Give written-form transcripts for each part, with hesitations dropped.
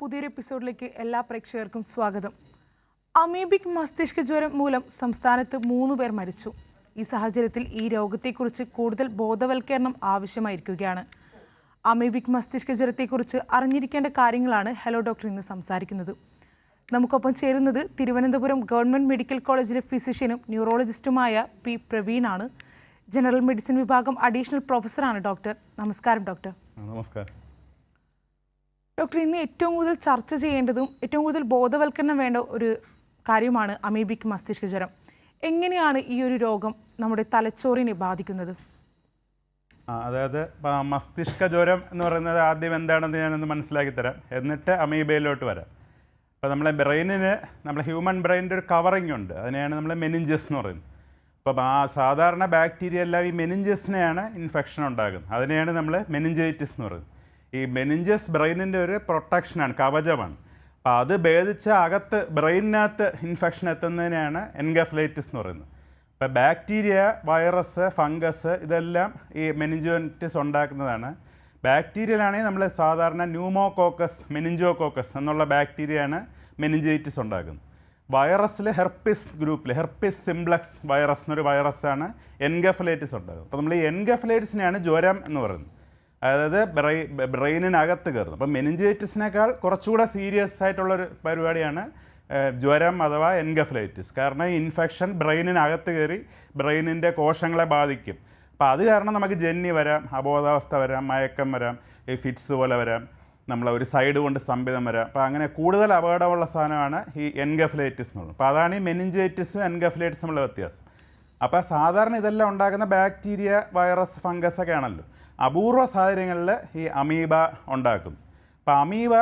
പുതിയൊരു എപ്പിസോഡിലേക്ക് എല്ലാ പ്രേക്ഷകർക്കും സ്വാഗതം. അമീബിക് മസ്തിഷ്ക ജ്വരം മൂലം സംസ്ഥാനത്ത് 3 പേർ മരിച്ചു. ഈ സാഹചര്യത്തിൽ ഈ രോഗത്തെക്കുറിച്ച് കൂടുതൽ ബോധവൽക്കരണം ആവശ്യമായിരിക്കുകയാണ്. അമീബിക് മസ്തിഷ്ക ജ്വരത്തെക്കുറിച്ച് അറിഞ്ഞിരിക്കേണ്ട കാര്യങ്ങളാണ് ഹലോ ഡോക്ടർ ഇന്ന് സംസാരിക്കുന്നത്. നമുക്കൊപ്പം ചേരുന്നത് തിരുവനന്തപുരം ഗവൺമെൻറ് മെഡിക്കൽ കോളേജിലെ ഫിസിഷ്യനും ന്യൂറോളജിസ്റ്റുമായ പി പ്രവീണാണ്. ജനറൽ മെഡിസിൻ വിഭാഗം അഡീഷണൽ പ്രൊഫസറാണ് ഡോക്ടർ. നമസ്കാരം ഡോക്ടർ. നമസ്കാരം ഡോക്ടർ. ഇന്ന് ഏറ്റവും കൂടുതൽ ചർച്ച ചെയ്യേണ്ടതും ഏറ്റവും കൂടുതൽ ബോധവൽക്കരണം വേണ്ട ഒരു കാര്യമാണ് അമീബിക് മസ്തിഷ്ക ജ്വരം. എങ്ങനെയാണ് ഈ ഒരു രോഗം നമ്മുടെ തലച്ചോറിനെ ബാധിക്കുന്നത്? അതായത് മസ്തിഷ്ക ജ്വരം എന്ന് പറയുന്നത് ആദ്യം എന്താണെന്ന് ഞാനൊന്ന് മനസ്സിലാക്കി തരാം, എന്നിട്ട് അമീബയിലോട്ട് വരാം. അപ്പോൾ നമ്മളെ ബ്രെയിനിന്, നമ്മുടെ ഹ്യൂമൻ ബ്രെയിനിൻ്റെ ഒരു കവറിങ് ഉണ്ട്, അതിനെയാണ് നമ്മൾ മെനിഞ്ചസ് എന്ന് പറയുന്നത്. അപ്പോൾ സാധാരണ ബാക്ടീരിയ എല്ലാം ഈ മെനിഞ്ചസിനെയാണ് ഇൻഫെക്ഷൻ ഉണ്ടാകുന്നത്, അതിനെയാണ് നമ്മൾ മെനിഞ്ചൈറ്റിസ് എന്ന് പറയുന്നത്. ഈ മെനിഞ്ചസ് ബ്രെയിനിൻ്റെ ഒരു പ്രൊട്ടക്ഷനാണ്, കവചമാണ്. അപ്പോൾ അത് ഭേദിച്ച് അകത്ത് ബ്രെയിനിനകത്ത് ഇൻഫെക്ഷൻ എത്തുന്നതിനെയാണ് എൻകഫലൈറ്റിസ് എന്ന് പറയുന്നത്. ഇപ്പോൾ ബാക്ടീരിയ, വൈറസ്, ഫംഗസ് ഇതെല്ലാം ഈ മെനിഞ്ചൈറ്റിസ് ഉണ്ടാക്കുന്നതാണ്. ബാക്ടീരിയയിലാണെങ്കിൽ നമ്മൾ സാധാരണ ന്യൂമോകോക്കസ്, മെനിഞ്ചോകോക്കസ് എന്നുള്ള ബാക്ടീരിയയാണ് മെനിഞ്ചൈറ്റിസ് ഉണ്ടാക്കുന്നത്. വൈറസിൽ ഹെർപ്പിസ് ഗ്രൂപ്പിൽ ഹെർപ്പിസ് സിംപ്ലക്സ് വൈറസ് എന്നൊരു വൈറസാണ് എൻകഫലൈറ്റിസ് ഉണ്ടാകുന്നത്. അപ്പോൾ നമ്മൾ ഈ എൻകഫലൈറ്റിസിനെയാണ് ജ്വരം എന്ന് പറയുന്നത്, അതായത് ബ്രെയിനിനകത്ത് കയറുന്നത്. അപ്പം മെനിഞ്ചൈറ്റിസിനേക്കാൾ കുറച്ചുകൂടെ സീരിയസ് ആയിട്ടുള്ളൊരു പരിപാടിയാണ് ജ്വരം അഥവാ എൻകഫലൈറ്റിസ്. കാരണം ഈ ഇൻഫെക്ഷൻ ബ്രെയിനിനകത്ത് കയറി ബ്രെയിനിൻ്റെ കോശങ്ങളെ ബാധിക്കും. അപ്പോൾ അത് കാരണം നമുക്ക് ജന്നി വരാം, അബോധാവസ്ഥ വരാം, മയക്കം വരാം, ഈ ഫിറ്റ്സ് പോലെ വരാം, നമ്മളെ ഒരു സൈഡ് കൊണ്ട് സ്തംഭിതം വരാം. അപ്പോൾ അങ്ങനെ കൂടുതൽ അപകടമുള്ള സാധനമാണ് ഈ എൻകഫലൈറ്റിസ് എന്നുള്ളത്. അപ്പോൾ അതാണ് ഈ മെനിഞ്ചൈറ്റിസും എൻകഫലൈറ്റിസും ഉള്ള വ്യത്യാസം. അപ്പോൾ സാധാരണ ഇതെല്ലാം ഉണ്ടാക്കുന്ന ബാക്ടീരിയ, വൈറസ്, ഫംഗസ് ഒക്കെ ആണല്ലോ. അപൂർവ സാഹചര്യങ്ങളിൽ ഈ അമീബ ഉണ്ടാക്കും. അപ്പോൾ അമീബ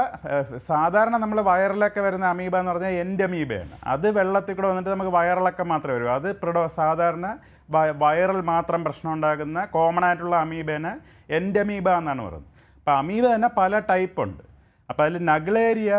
സാധാരണ നമ്മൾ വയറിലൊക്കെ വരുന്ന അമീബ എന്ന് പറഞ്ഞാൽ എൻഡമീബയാണ്. അത് വെള്ളത്തിൽ കൂടെ വന്നിട്ട് നമുക്ക് വയറിളക്കം മാത്രമേ വരൂ. അത് സാധാരണ വയറിൽ മാത്രം പ്രശ്നം ഉണ്ടാകുന്ന കോമൺ ആയിട്ടുള്ള അമീബേനെ എൻഡമീബ എന്നാണ് പറയുന്നത്. അപ്പോൾ അമീബ തന്നെ പല ടൈപ്പ് ഉണ്ട്. അപ്പോൾ അതിൽ നഗ്ലേരിയ,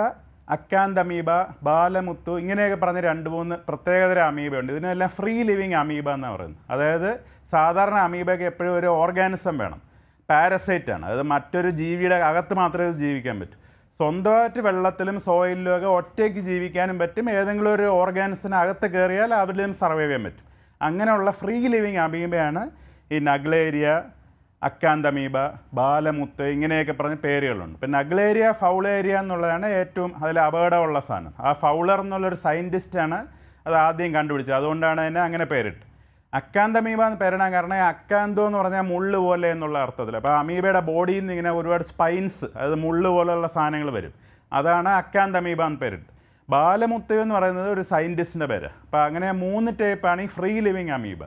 അക്കാന്തമീബ, ബാലമുത്തു ഇങ്ങനെയൊക്കെ പറഞ്ഞ് 2-3 പ്രത്യേകതര അമീബയുണ്ട്. ഇതിനെല്ലാം ഫ്രീ ലിവിങ് അമീബ എന്നാണ് പറയുന്നത്. അതായത് സാധാരണ അമീബയ്ക്ക് എപ്പോഴും ഒരു ഓർഗാനിസം വേണം, പാരസൈറ്റാണ്. അത് മറ്റൊരു ജീവിയുടെ അകത്ത് മാത്രമേ ഇത് ജീവിക്കാൻ പറ്റൂ. സ്വന്തമായിട്ട് വെള്ളത്തിലും സോയിലിലും ഒക്കെ ഒറ്റയ്ക്ക് ജീവിക്കാനും പറ്റും. ഏതെങ്കിലും ഒരു ഓർഗാനിസത്തിന് അകത്ത് കയറിയാൽ അതിലും സർവൈവ് ചെയ്യാൻ പറ്റും. അങ്ങനെയുള്ള ഫ്രീ ലിവിങ് അമീബയാണ് ഈ നഗ്ലേരിയ, അക്കാന്തമീബ, ബാലമുത്ത് ഇങ്ങനെയൊക്കെ പറഞ്ഞ പേരുകളുണ്ട്. ഇപ്പം നഗ്ലേരിയ, ഫൗളേരിയ എന്നുള്ളതാണ് ഏറ്റവും അതിൽ അപകടമുള്ള സാധനം. ആ ഫൗളർ എന്നുള്ളൊരു സയൻറ്റിസ്റ്റാണ് അത് ആദ്യം കണ്ടുപിടിച്ചത്, അതുകൊണ്ടാണ് അതിനെ അങ്ങനെ പേരിട്ട്. അക്കാന്തമീബ എന്ന് പേരിടാൻ കാരണം അക്കാന്തോ എന്ന് പറഞ്ഞാൽ മുള്ള് പോലെ എന്നുള്ള അർത്ഥത്തിൽ. അപ്പോൾ അമീബയുടെ ബോഡിയിൽ നിന്ന് ഇങ്ങനെ ഒരുപാട് സ്പൈൻസ്, അതായത് മുള്ള് പോലെയുള്ള സാധനങ്ങൾ വരും, അതാണ് അക്കാന്തമീബ എന്ന് പേരിട്ട്. ബാലമുത്ത് എന്ന് പറയുന്നത് ഒരു സയൻറ്റിസ്റ്റിൻ്റെ പേര്. അപ്പോൾ അങ്ങനെ 3 ടൈപ്പാണ് ഈ ഫ്രീ ലിവിങ് അമീബ.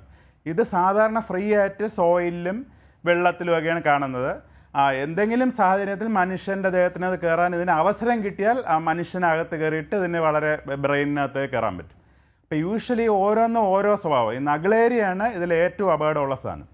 ഇത് സാധാരണ ഫ്രീ ആയിട്ട് സോയിലും വെള്ളത്തിലുമൊക്കെയാണ് കാണുന്നത്. എന്തെങ്കിലും സാഹചര്യത്തിൽ മനുഷ്യൻ്റെ ദേഹത്തിന് അത് കയറാൻ ഇതിന് അവസരം കിട്ടിയാൽ ആ മനുഷ്യനകത്ത് കയറിയിട്ട് ഇതിന് വളരെ ബ്രെയിനിനകത്ത് കയറാൻ പറ്റും. അപ്പോൾ യൂഷ്വലി ഓരോ സ്വഭാവം. ഈ നഗ്ലേരിയാണ് ഇതിൽ ഏറ്റവും അപകടമുള്ള സാധനം.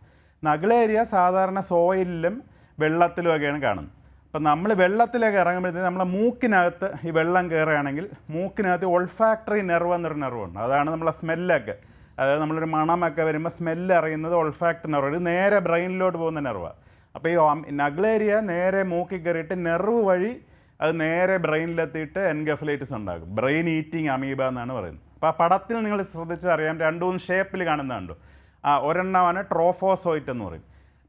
നഗ്ലേരിയ സാധാരണ സോയിലും വെള്ളത്തിലുമൊക്കെയാണ് കാണുന്നത്. അപ്പം നമ്മൾ വെള്ളത്തിലേക്ക് ഇറങ്ങുമ്പോഴത്തേക്ക് നമ്മളെ മൂക്കിനകത്ത് ഈ വെള്ളം കയറുകയാണെങ്കിൽ മൂക്കിനകത്ത് ഒൾഫാക്ടറി നെർവ് എന്നൊരു നെർവുണ്ട്. അതാണ് നമ്മളെ സ്മെല്ലൊക്കെ, അതായത് നമ്മളൊരു മണമൊക്കെ വരുമ്പോൾ സ്മെല്ല് അറിയുന്നത് ഒൾഫാക്ടറി നെർവ്. ഇത് നേരെ ബ്രെയിനിലോട്ട് പോകുന്ന നെർവാണ്. അപ്പോൾ ഈ നഗ്ലേരിയ നേരെ മൂക്കിൽ കയറിയിട്ട് നെർവ് വഴി അത് നേരെ ബ്രെയിനിലെത്തിയിട്ട് എൻകഫലൈറ്റിസ് ഉണ്ടാകും. ബ്രെയിൻ ഈറ്റിംഗ് അമീബ എന്നാണ് പറയുന്നത്. അപ്പോൾ ആ പടത്തിൽ നിങ്ങൾ ശ്രദ്ധിച്ചറിയാം, 2-3 ഷേപ്പിൽ കാണുന്നുണ്ടോ. ഒരെണ്ണമാണ് ട്രോഫോസോയിറ്റ് എന്ന് പറയും,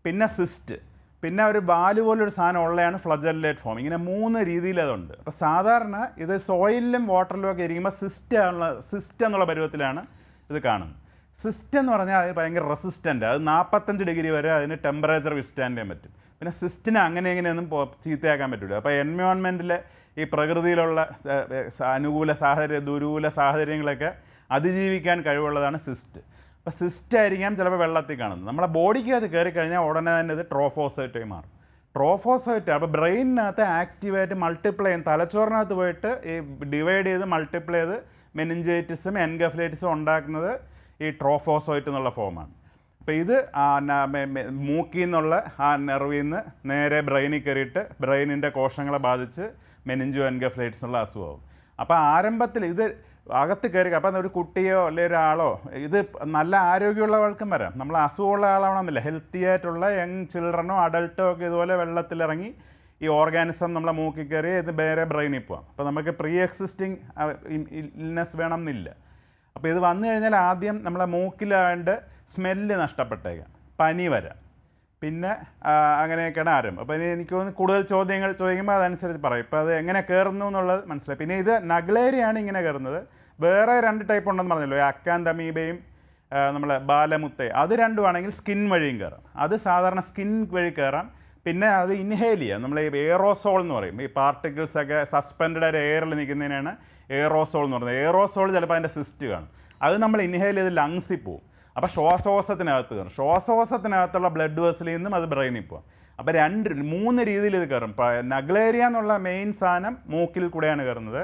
പിന്നെ സിസ്റ്റ്, പിന്നെ ഒരു വാല് പോലൊരു സാധനം ഉള്ളതാണ് ഫ്ലജല്ലേറ്റ് ഫോം. ഇങ്ങനെ 3 രീതിയിൽ അതുണ്ട്. അപ്പോൾ സാധാരണ ഇത് സോയിലും വാട്ടറിലും ഒക്കെ ഇരിക്കുമ്പോൾ സിസ്റ്റ് എന്നുള്ള പരുവത്തിലാണ് ഇത് കാണുന്നത്. സിസ്റ്റ് എന്ന് പറഞ്ഞാൽ അത് ഭയങ്കര റെസിസ്റ്റൻ്റ്, അത് 45 ഡിഗ്രി വരെ അതിന് ടെമ്പറേച്ചർ വിസ്റ്റാൻഡ് ചെയ്യാൻ പറ്റും. പിന്നെ സിസ്റ്റിനെ ഇങ്ങനെയൊന്നും ചീത്തയാക്കാൻ പറ്റില്ല. അപ്പോൾ എൻവയോൺമെൻറ്റിലെ ഈ പ്രകൃതിയിലുള്ള അനുകൂല സാഹചര്യം, ദുരൂല സാഹചര്യങ്ങളൊക്കെ അതിജീവിക്കാൻ കഴിവുള്ളതാണ് സിസ്റ്റ്. അപ്പോൾ സിസ്റ്റ് ആയിരിക്കാം ചിലപ്പോൾ വെള്ളത്തിൽ കാണുന്നത്. നമ്മളെ ബോഡിക്ക് അത് കയറിക്കഴിഞ്ഞാൽ ഉടനെ തന്നെ ഇത് ട്രോഫോസൈറ്റായി മാറും. ട്രോഫോസൈറ്റ് അപ്പോൾ ബ്രെയിനിനകത്ത് ആക്റ്റീവായിട്ട് മൾട്ടിപ്ലൈ ചെയ്യും, തലച്ചോറിനകത്ത് പോയിട്ട് ഈ ഡിവൈഡ് ചെയ്ത് മൾട്ടിപ്ലൈ ചെയ്ത് മെനിഞ്ചൈറ്റിസും എൻകഫലൈറ്റിസും ഉണ്ടാക്കുന്നത് ഈ ട്രോഫോസോയിറ്റ് എന്നുള്ള ഫോമാണ്. അപ്പോൾ ഇത് മൂക്കിൽ നിന്നുള്ള ആ നെർവിൽ നിന്ന് നേരെ ബ്രെയിനിൽ കയറിയിട്ട് ബ്രെയിനിൻ്റെ കോശങ്ങളെ ബാധിച്ച് മെനിഞ്ചോ എൻകഫലൈറ്റിസ് എന്നുള്ള അസുഖമാവും. അപ്പോൾ ആരംഭത്തിൽ ഇത് അകത്ത് കയറി, അപ്പം ഒരു കുട്ടിയോ അല്ലെങ്കിൽ ഒരാളോ, ഇത് നല്ല ആരോഗ്യമുള്ളവർക്കും വരാം, നമ്മൾ അസുഖമുള്ള ആളാവണമെന്നില്ല. ഹെൽത്തി ആയിട്ടുള്ള യങ് ചിൽഡ്രനോ അഡൾട്ടോ ഒക്കെ ഇതുപോലെ വെള്ളത്തിലിറങ്ങി ഈ ഓർഗാനിസം നമ്മളെ മൂക്കിൽ കയറി ഇത് വേറെ ബ്രെയിനിൽ പോകാം. അപ്പോൾ നമുക്ക് പ്രീ എക്സിസ്റ്റിംഗ് ഇൽനെസ് വേണം എന്നില്ല. അപ്പോൾ ഇത് വന്നു കഴിഞ്ഞാൽ ആദ്യം നമ്മളെ മൂക്കിലാണ്ട് സ്മെല്ല് നഷ്ടപ്പെട്ടേക്കാം, പനി വരാം, പിന്നെ അങ്ങനെയൊക്കെയാണ് ആരംഭം. അപ്പോൾ ഇനി എനിക്ക് തോന്നുന്നു കൂടുതൽ ചോദ്യങ്ങൾ ചോദിക്കുമ്പോൾ അതനുസരിച്ച് പറയും. ഇപ്പോൾ അത് എങ്ങനെ കയറുന്നു എന്നുള്ളത് മനസ്സിലായി. പിന്നെ ഇത് നഗ്ലേരിയാണ് ഇങ്ങനെ കയറുന്നത്. വേറെ 2 ടൈപ്പ് ഉണ്ടെന്ന് പറഞ്ഞല്ലോ, അക്കാന്തമീബയും നമ്മളെ ബാലമുത്തെ, അത് രണ്ടുമാണെങ്കിൽ സ്കിൻ വഴിയും കയറാം. അത് സാധാരണ സ്കിൻ വഴി കയറാം. പിന്നെ അത് ഇൻഹേൽ ചെയ്യാം, നമ്മൾ ഈ എയറോസോൾ എന്ന് പറയും. ഈ പാർട്ടിക്കിൾസൊക്കെ സസ്പെൻഡ് ആയിട്ട് എയറിൽ നിൽക്കുന്നതിനാണ് എയറോസോൾ എന്ന് പറയുന്നത്. എയറോസോൾ ചിലപ്പോൾ അതിൻ്റെ സിസ്റ്റ് കാണും, അത് നമ്മൾ ഇൻഹേൽ ചെയ്ത് ലങ്സിൽ പോകും. അപ്പോൾ ശ്വാസകോശത്തിനകത്ത് കയറും. ശ്വാസകോശത്തിനകത്തുള്ള ബ്ലഡ് വെസലിൽ നിന്നും അത് ബ്രെയിനിൽ പോകും. അപ്പോൾ 3 രീതിയിൽ ഇത് കയറും. നഗ്ലേരിയ എന്നുള്ള മെയിൻ സാധനം മൂക്കിൽ കൂടെയാണ് കയറുന്നത്.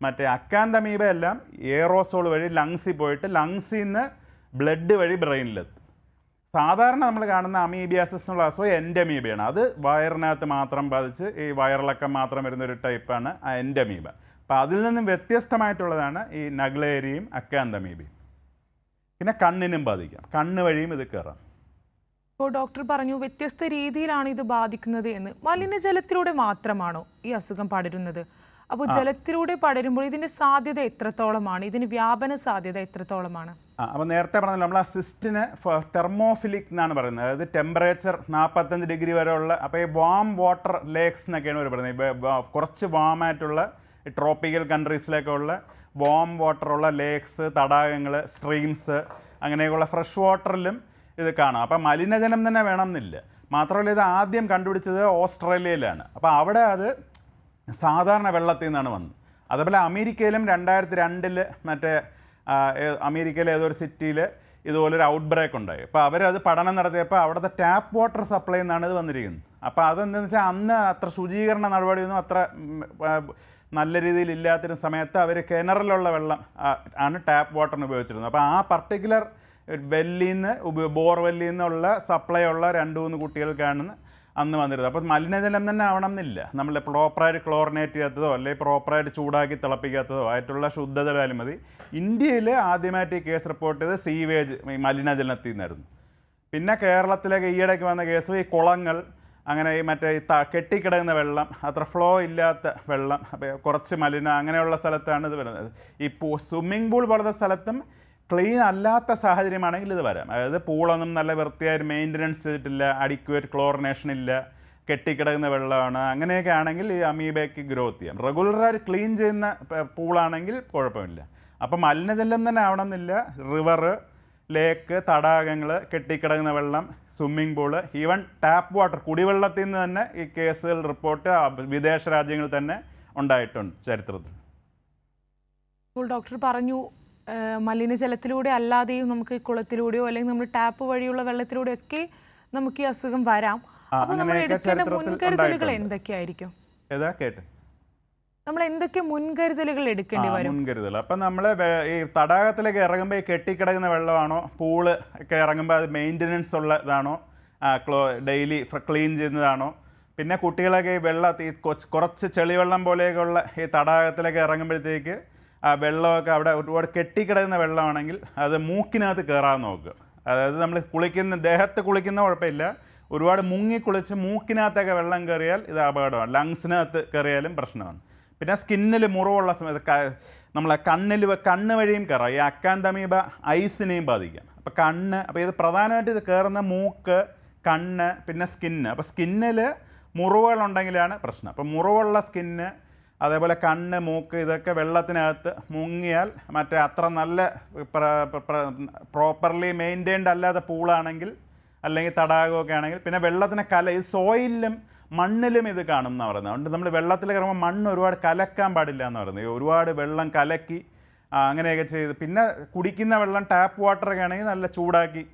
മറ്റേ അക്കാന്തമീബ എല്ലാം എയറോസോൾ വഴി ലങ്സിൽ പോയിട്ട് ലങ്സിൽ നിന്ന് ബ്ലഡ് വഴി ബ്രെയിനിലെത്തും. സാധാരണ നമ്മൾ കാണുന്ന അമീബിയാസിസ് എന്നുള്ള അസുഖം എൻഡമീബയാണ്. അത് വയറിനകത്ത് മാത്രം ബാധിച്ച് ഈ വയറിളക്കം മാത്രം വരുന്നൊരു ടൈപ്പാണ് ആ എൻഡമീബ. അപ്പോൾ അതിൽ നിന്നും വ്യത്യസ്തമായിട്ടുള്ളതാണ് ഈ നഗ്ലേരിയയും അക്കാന്തമീബയും. പിന്നെ കണ്ണിനും ബാധിക്കാം, കണ്ണ് വഴിയും ഇത് കയറാം. ഇപ്പോൾ ഡോക്ടർ പറഞ്ഞു വ്യത്യസ്ത രീതിയിലാണ് ഇത് ബാധിക്കുന്നത് എന്ന്. മലിനജലത്തിലൂടെ മാത്രമാണോ ഈ അസുഖം പടരുന്നത്? അപ്പോൾ ജലത്തിലൂടെ പടരുമ്പോൾ ഇതിൻ്റെ സാധ്യത എത്രത്തോളമാണ്? ഇതിന് വ്യാപന സാധ്യത എത്രത്തോളമാണ്? അപ്പോൾ നേരത്തെ പറഞ്ഞല്ലോ, നമ്മൾ ആ സിസ്റ്റിന് തെർമോഫിലിക് എന്നാണ് പറയുന്നത്. അതായത് ടെമ്പറേച്ചർ 45 ഡിഗ്രി വരെ ഉള്ള, അപ്പോൾ ഈ വാം വാട്ടർ ലേക്സ് എന്നൊക്കെയാണ് അവർ പറയുന്നത്. കുറച്ച് വാമായിട്ടുള്ള ഈ ട്രോപ്പിക്കൽ കൺട്രീസിലൊക്കെ ഉള്ള വാം വാട്ടറുള്ള ലേക്സ്, തടാകങ്ങൾ, സ്ട്രീംസ്, അങ്ങനെയൊക്കെയുള്ള ഫ്രഷ് വാട്ടറിലും ഇത് കാണാം. അപ്പം മലിനജലം തന്നെ വേണമെന്നില്ല. മാത്രമല്ല ഇത് ആദ്യം കണ്ടുപിടിച്ചത് ഓസ്ട്രേലിയയിലാണ്. അപ്പോൾ അവിടെ അത് സാധാരണ വെള്ളത്തിൽ നിന്നാണ് വന്നത്. അതേപോലെ അമേരിക്കയിലും 2002 മറ്റേ അമേരിക്കയിലെ ഏതൊരു സിറ്റിയിൽ ഇതുപോലൊരു ഔട്ട് ബ്രേക്ക് ഉണ്ടായി. അപ്പോൾ അവരത് പഠനം നടത്തിയപ്പോൾ അവിടുത്തെ ടാപ്പ് വാട്ടർ സപ്ലൈ നിന്നാണ് ഇത് വന്നിരിക്കുന്നത്. അപ്പോൾ അതെന്താണെന്ന് വെച്ചാൽ അന്ന് അത്ര ശുചീകരണ നടപടിയൊന്നും അത്ര നല്ല രീതിയിൽ ഇല്ലാത്തിരുന്ന സമയത്ത് അവർ കിണറിലുള്ള വെള്ളം ആണ് ടാപ്പ് വാട്ടറിന് ഉപയോഗിച്ചിരുന്നത്. അപ്പോൾ ആ പർട്ടിക്കുലർ വെല്ലിൽ നിന്ന് ബോർവെല്ലിൽ നിന്നുള്ള സപ്ലൈ ഉള്ള 2-3 കുട്ടികൾക്കാണ് അന്ന് വന്നിരുന്നത്. അപ്പോൾ മലിനജലം തന്നെ ആവണം എന്നില്ല. നമ്മൾ പ്രോപ്പറായിട്ട് ക്ലോറിനേറ്റ് ചെയ്യാത്തതോ അല്ലെങ്കിൽ പ്രോപ്പറായിട്ട് ചൂടാക്കി തിളപ്പിക്കാത്തതോ ആയിട്ടുള്ള ശുദ്ധജലം മതി. ഇന്ത്യയിൽ ആദ്യമായിട്ട് ഈ കേസ് റിപ്പോർട്ട് ചെയ്ത് സീവേജ്, ഈ മലിനജലത്തിൽ നിന്നായിരുന്നു. പിന്നെ കേരളത്തിലേക്ക് ഈയിടയ്ക്ക് വന്ന കേസ് ഈ കുളങ്ങൾ, അങ്ങനെ ഈ മറ്റേ ഈ കെട്ടിക്കിടക്കുന്ന വെള്ളം, അത്ര ഫ്ലോ ഇല്ലാത്ത വെള്ളം, അപ്പോൾ കുറച്ച് അങ്ങനെയുള്ള സ്ഥലത്താണ് ഇത് വരുന്നത്. ഈ സ്വിമ്മിംഗ് പൂൾ പോലത്തെ സ്ഥലത്തും ക്ലീൻ അല്ലാത്ത സാഹചര്യമാണെങ്കിൽ ഇത് വരാം. അതായത് പൂളൊന്നും നല്ല വൃത്തിയായിട്ട് മെയിൻ്റനൻസ് ചെയ്തിട്ടില്ല, അഡിക്വേറ്റ് ക്ലോറിനേഷൻ ഇല്ല, കെട്ടിക്കിടക്കുന്ന വെള്ളമാണ്, അങ്ങനെയൊക്കെ ആണെങ്കിൽ ഈ അമീബയ്ക്ക് ഗ്രോത്ത് ചെയ്യാം. റെഗുലറായിട്ട് ക്ലീൻ ചെയ്യുന്ന പൂളാണെങ്കിൽ കുഴപ്പമില്ല. അപ്പം മലിനജലം തന്നെ ആവണമെന്നില്ല. റിവർ, ലേക്ക്, തടാകങ്ങൾ, കെട്ടിക്കിടക്കുന്ന വെള്ളം, swimming pool, even tap water, കുടിവെള്ളത്തിൽ നിന്ന് തന്നെ ഈ കേസുകൾ റിപ്പോർട്ട് വിദേശ രാജ്യങ്ങളിൽ തന്നെ ഉണ്ടായിട്ടുണ്ട് ചരിത്രത്തിൽ. ഇപ്പോൾ ഡോക്ടർ പറഞ്ഞു മലിനജലത്തിലൂടെ അല്ലാതെയും നമുക്ക് കുളത്തിലൂടെയോ അല്ലെങ്കിൽ നമ്മൾ ടാപ്പ് വഴിയുള്ള വെള്ളത്തിലൂടെയൊക്കെ നമുക്ക് ഈ അസുഖം വരാം. അപ്പോൾ നമ്മൾ എടുക്കേണ്ട മുൻകരുതലുകൾ എന്തൊക്കെയായിരിക്കും? നമ്മൾ എന്തൊക്കെ മുൻകരുതലുകൾ എടുക്കേണ്ടി വരും? മുൻകരുതൽ അപ്പം നമ്മൾ ഈ തടാകത്തിലേക്ക് ഇറങ്ങുമ്പോൾ ഈ കെട്ടിക്കിടക്കുന്ന വെള്ളമാണോ, പൂള് ഒക്കെ ഇറങ്ങുമ്പോൾ അത് മെയിൻ്റനൻസ് ഉള്ളതാണോ, ഡെയിലി ക്ലീൻ ചെയ്യുന്നതാണോ, പിന്നെ കുട്ടികളൊക്കെ ഈ വെള്ളത്തിൽ കുറച്ച് ചെളിവെള്ളം പോലെയൊക്കെയുള്ള ഈ തടാകത്തിലേക്ക് ഇറങ്ങുമ്പോഴത്തേക്ക് ആ വെള്ളമൊക്കെ അവിടെ ഒരുപാട് കെട്ടിക്കിടക്കുന്ന വെള്ളമാണെങ്കിൽ അത് മൂക്കിനകത്ത് കയറാൻ നോക്കുക. അതായത് നമ്മൾ ദേഹത്ത് കുളിക്കുന്ന കുഴപ്പമില്ല, ഒരുപാട് മുങ്ങിക്കുളിച്ച് മൂക്കിനകത്തൊക്കെ വെള്ളം കയറിയാൽ ഇത് അപകടമാണ്. ലങ്സിനകത്ത് കയറിയാലും പ്രശ്നമാണ്. പിന്നെ സ്കിന്നിൽ മുറിവുള്ള സമയത്ത് നമ്മളെ കണ്ണ് വഴിയും കയറാം. ഈ അക്കാന്തമീബ ഐസിനെയും ബാധിക്കാം. അപ്പോൾ ഇത് പ്രധാനമായിട്ട് ഇത് കയറുന്ന മൂക്ക്, കണ്ണ്, പിന്നെ സ്കിന്ന്. അപ്പോൾ സ്കിന്നിൽ മുറിവുകളുണ്ടെങ്കിലാണ് പ്രശ്നം. അപ്പോൾ മുറിവുള്ള സ്കിന്ന്, അതേപോലെ കണ്ണ്, മൂക്ക്, ഇതൊക്കെ വെള്ളത്തിനകത്ത് മുങ്ങിയാൽ മറ്റേ അത്ര നല്ല പ്രോപ്പർലി മെയിൻറ്റെയിൻഡ് അല്ലാത്ത പൂളാണെങ്കിൽ അല്ലെങ്കിൽ തടാകമൊക്കെ ആണെങ്കിൽ, പിന്നെ വെള്ളത്തിന് ഈ സോയിലും മണ്ണിലും ഇത് കാണും എന്നാണ് പറയുന്നത്. അതുകൊണ്ട് നമ്മൾ വെള്ളത്തിൽ കയറുമ്പോൾ മണ്ണ് ഒരുപാട് കലക്കാൻ പാടില്ല എന്ന് പറയുന്നത്. ഒരുപാട് വെള്ളം കലക്കി അങ്ങനെയൊക്കെ ചെയ്ത്, പിന്നെ കുടിക്കുന്ന വെള്ളം ടാപ്പ് വാട്ടറൊക്കെ ആണെങ്കിൽ നല്ല ചൂടാക്കി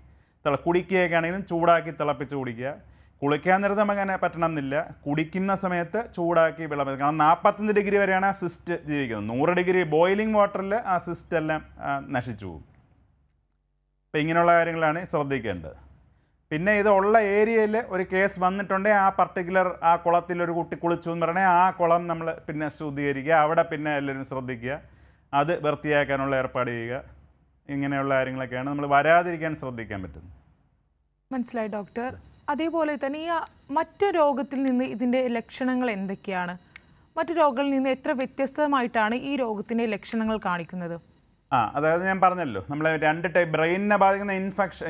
കുടിക്കുകയൊക്കെ ആണെങ്കിലും ചൂടാക്കി തിളപ്പിച്ച് കുടിക്കുക. കുളിക്കാൻ നേരത്ത് നമുക്ക് അങ്ങനെ പറ്റണം എന്നില്ല. കുടിക്കുന്ന സമയത്ത് ചൂടാക്കി വെള്ളം, കാരണം 45 ഡിഗ്രി വരെയാണ് ആ സിസ്റ്റ് ജീവിക്കുന്നത്. 100 ഡിഗ്രി ബോയിലിംഗ് വാട്ടറിൽ ആ സിസ്റ്റ് എല്ലാം നശിച്ചു പോകും. അപ്പോൾ ഇങ്ങനെയുള്ള കാര്യങ്ങളാണ് ശ്രദ്ധിക്കേണ്ടത്. പിന്നെ ഇതുള്ള ഏരിയയിൽ ഒരു കേസ് വന്നിട്ടുണ്ടെങ്കിൽ ആ പർട്ടിക്കുലർ ആ കുളത്തിൽ ഒരു കുട്ടി കുളിച്ചു എന്ന് പറഞ്ഞാൽ ആ കുളം നമ്മൾ പിന്നെ ശുദ്ധീകരിക്കുക, അവിടെ പിന്നെ എല്ലാവരും ശ്രദ്ധിക്കുക, അത് വൃത്തിയാക്കാനുള്ള ഏർപ്പാട് ചെയ്യുക. ഇങ്ങനെയുള്ള കാര്യങ്ങളൊക്കെയാണ് നമ്മൾ വരാതിരിക്കാൻ ശ്രദ്ധിക്കാൻ പറ്റുന്നത്. മനസ്സിലായി ഡോക്ടർ. അതേപോലെ തന്നെ ഈ മറ്റു രോഗത്തിൽ നിന്ന് ഇതിൻ്റെ ലക്ഷണങ്ങൾ എന്തൊക്കെയാണ്? മറ്റു രോഗങ്ങളിൽ നിന്ന് എത്ര വ്യത്യസ്തമായിട്ടാണ് ഈ രോഗത്തിൻ്റെ ലക്ഷണങ്ങൾ കാണിക്കുന്നത്? അതായത് ഞാൻ പറഞ്ഞല്ലോ, നമ്മൾ 2 ടൈപ്പ് ബ്രെയിനിനെ ബാധിക്കുന്ന